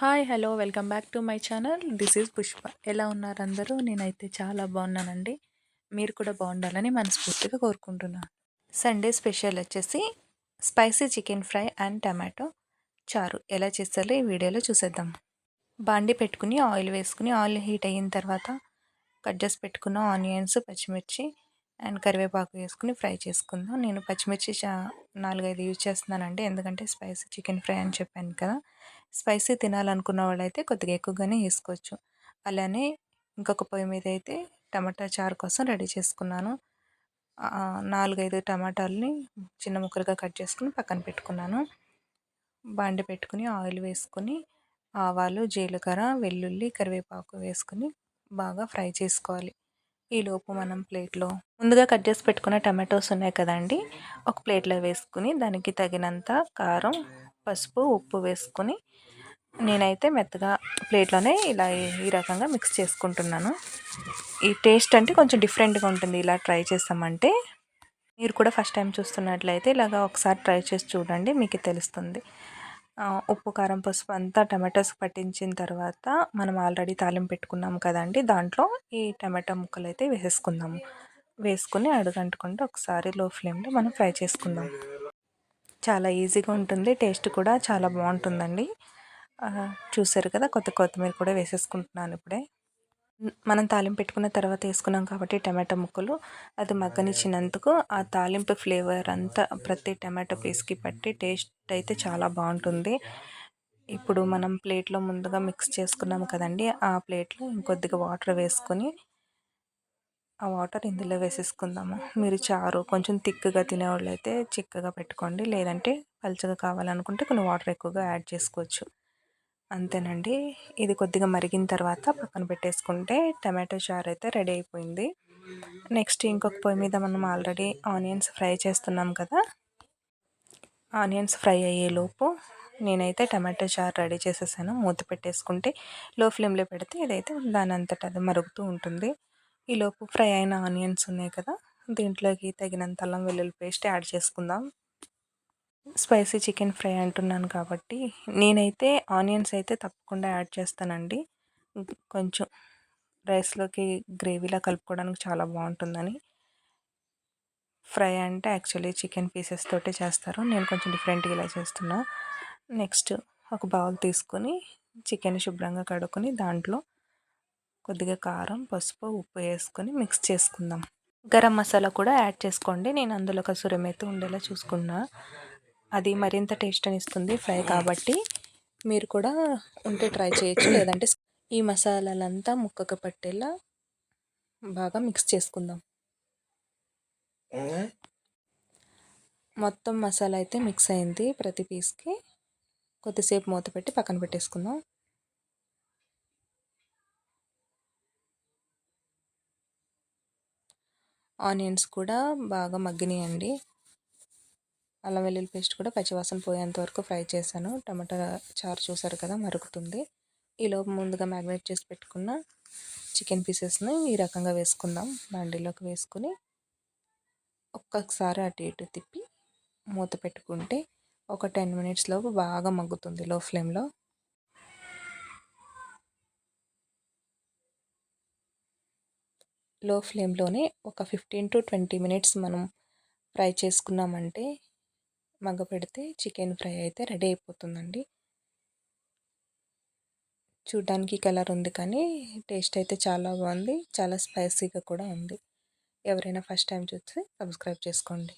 Hi hello welcome back to my channel. This is Pushpa. ఎలా ఉన్నారు అందరూ? నేనైతే చాలా బాగున్నానండి. మీరు కూడా బాగుండాలని మనస్ఫూర్తిగా కోరుకుంటున్నాను. సండే స్పెషల్ వచ్చేసి spicy chicken fry and tomato చారు ఎలా చేస్తారో ఈ వీడియోలో చూసేద్దాం. బాండి పెట్టుకుని ఆయిల్ వేసుకుని ఆయిల్ హీట్ అయిన తర్వాత కట్ చేసి పెట్టుకున్న ఆనియన్స్, పచ్చిమిర్చి అండ్ కరివేపాకు వేసుకుని ఫ్రై చేసుకుందాం. నేను పచ్చిమిర్చి 4-5 యూజ్ చేస్తున్నానండి, ఎందుకంటే స్పైసీ చికెన్ ఫ్రై అని చెప్పాను కదా. స్పైసీ తినాలనుకున్న వాళ్ళైతే కొద్దిగా ఎక్కువగానే వేసుకోవచ్చు. అలానే ఇంకొక పొయ్యి మీద అయితే టమాటా చారు కోసం రెడీ చేసుకున్నాను. 4-5 టమాటాలని చిన్న ముక్కలుగా కట్ చేసుకుని పక్కన పెట్టుకున్నాను. బాండి పెట్టుకుని ఆయిల్ వేసుకొని ఆవాలు, జీలకర్ర, వెల్లుల్లి, కరివేపాకు వేసుకుని బాగా ఫ్రై చేసుకోవాలి. ఈలోపు మనం ప్లేట్లో ముందుగా కట్ చేసి పెట్టుకున్న టమాటోస్ ఉన్నాయి కదండి, ఒక ప్లేట్లో వేసుకుని దానికి తగినంత కారం, పసుపు, ఉప్పు వేసుకొని నేనైతే మెత్తగా ప్లేట్లోనే ఇలా ఈ రకంగా మిక్స్ చేసుకుంటున్నాను. ఈ టేస్ట్ అంటే కొంచెం డిఫరెంట్గా ఉంటుంది ఇలా ట్రై చేస్తామంటే. మీరు కూడా ఫస్ట్ టైం చూస్తున్నట్లయితే ఇలాగా ఒకసారి ట్రై చేసి చూడండి, మీకు తెలుస్తుంది. ఉప్పు, కారం, పసుపు అంతా టమాటోస్ పట్టించిన తర్వాత మనం ఆల్రెడీ తాలింపు పెట్టుకున్నాం కదండి, దాంట్లో ఈ టమాటా ముక్కలు అయితే వేసేసుకుందాము. వేసుకుని అడుగంటకుండా ఒకసారి లో ఫ్లేమ్లో మనం ఫ్రై చేసుకుందాం. చాలా ఈజీగా ఉంటుంది, టేస్ట్ కూడా చాలా బాగుంటుందండి. చూసారు కదా, కొత్తిమీర కూడా వేసేసుకుంటున్నాను ఇప్పుడే. మనం తాలింపు పెట్టుకున్న తర్వాత వేసుకున్నాం కాబట్టి టమాటా ముక్కలు అది మగ్గనిచ్చినందుకు ఆ తాలింపు ఫ్లేవర్ అంతా ప్రతి టమాటో పీస్కి పట్టి టేస్ట్ అయితే చాలా బాగుంటుంది. ఇప్పుడు మనం ప్లేట్లో ముందుగా మిక్స్ చేసుకున్నాం కదండి, ఆ ప్లేట్లో ఇంకొద్దిగా వాటర్ వేసుకొని ఆ వాటర్ ఇందులో వేసేసుకుందాము. మీరు చారు కొంచెం థిక్గా తినేవాళ్ళు అయితే చిక్కగా పెట్టుకోండి, లేదంటే పలుచగా కావాలనుకుంటే కొన్ని వాటర్ ఎక్కువగా యాడ్ చేసుకోవచ్చు. అంతేనండి. ఇది కొద్దిగా మరిగిన తర్వాత పక్కన పెట్టేసుకుంటే టమాటో చారు అయితే రెడీ అయిపోయింది. నెక్స్ట్ ఇంకొక పొయ్యి మీద మనం ఆల్రెడీ ఆనియన్స్ ఫ్రై చేస్తున్నాం కదా, ఆనియన్స్ ఫ్రై అయ్యేలోపు నేనైతే టమాటో చారు రెడీ చేసేసాను. మూత పెట్టేసుకుంటే లో ఫ్లేమ్లో పెడితే ఇదైతే దాని అంతటా అది మరుగుతూ ఉంటుంది. ఈలోపు ఫ్రై అయిన ఆనియన్స్ ఉన్నాయి కదా, దీంట్లోకి తగినంత అల్లం వెల్లుల్లి పేస్ట్ యాడ్ చేసుకుందాం. స్పైసీ చికెన్ ఫ్రై అంటున్నాను కాబట్టి నేనైతే ఆనియన్స్ అయితే తప్పకుండా యాడ్ చేస్తానండి. కొంచెం రైస్లోకి గ్రేవీలా కలుపుకోవడానికి చాలా బాగుంటుందని. ఫ్రై అంటే యాక్చువల్లీ చికెన్ పీసెస్ తోటే చేస్తారు, నేను కొంచెం డిఫరెంట్గా ఇలా చేస్తున్నా. నెక్స్ట్ ఒక బౌల్ తీసుకొని చికెన్ శుభ్రంగా కడుక్కొని దాంట్లో కొద్దిగా కారం, పసుపు, ఉప్పు వేసుకొని మిక్స్ చేసుకుందాం. గరం మసాలా కూడా యాడ్ చేసుకోండి, నేను అందులో కసూరి మేతి ఉండేలా చూసుకున్నా, అది మరింత టేస్ట్ అని ఇస్తుంది ఫ్రై కాబట్టి. మీరు కూడా ఉంటే ట్రై చేయొచ్చు, లేదంటే ఈ మసాలాలంతా ముక్కకు పట్టేలా బాగా మిక్స్ చేసుకుందాం. మొత్తం మసాలా అయితే మిక్స్ అయింది ప్రతి పీస్కి. కొద్దిసేపు మూత పెట్టి పక్కన పెట్టేసుకుందాం. ఆనియన్స్ కూడా బాగా మగ్గినాయండి. అల్లం వెల్లుల్లి పేస్ట్ కూడా పచ్చివాసన పోయేంత వరకు ఫ్రై చేశాను. టమాటా చారు చూసారు కదా, మరుగుతుంది. ఈలోపు ముందుగా మ్యాగ్నేట్ చేసి పెట్టుకున్న చికెన్ పీసెస్ని ఈ రకంగా వేసుకుందాం. బాండీలోకి వేసుకుని ఒక్కసారి అటు ఇటు తిప్పి మూత పెట్టుకుంటే ఒక 10 మినిట్స్ లోపు బాగా మగ్గుతుంది లో ఫ్లేమ్లో. లో ఫ్లేమ్లోనే ఒక 15 to 20 మినిట్స్ మనం ఫ్రై చేసుకున్నామంటే, మగ్గ పెడితే చికెన్ ఫ్రై అయితే రెడీ అయిపోతుందండి. చూడ్డానికి కలర్ ఉంది కానీ టేస్ట్ అయితే చాలా బాగుంది, చాలా స్పైసీగా కూడా ఉంది. ఎవరైనా ఫస్ట్ టైం చూస్తే సబ్స్క్రైబ్ చేసుకోండి.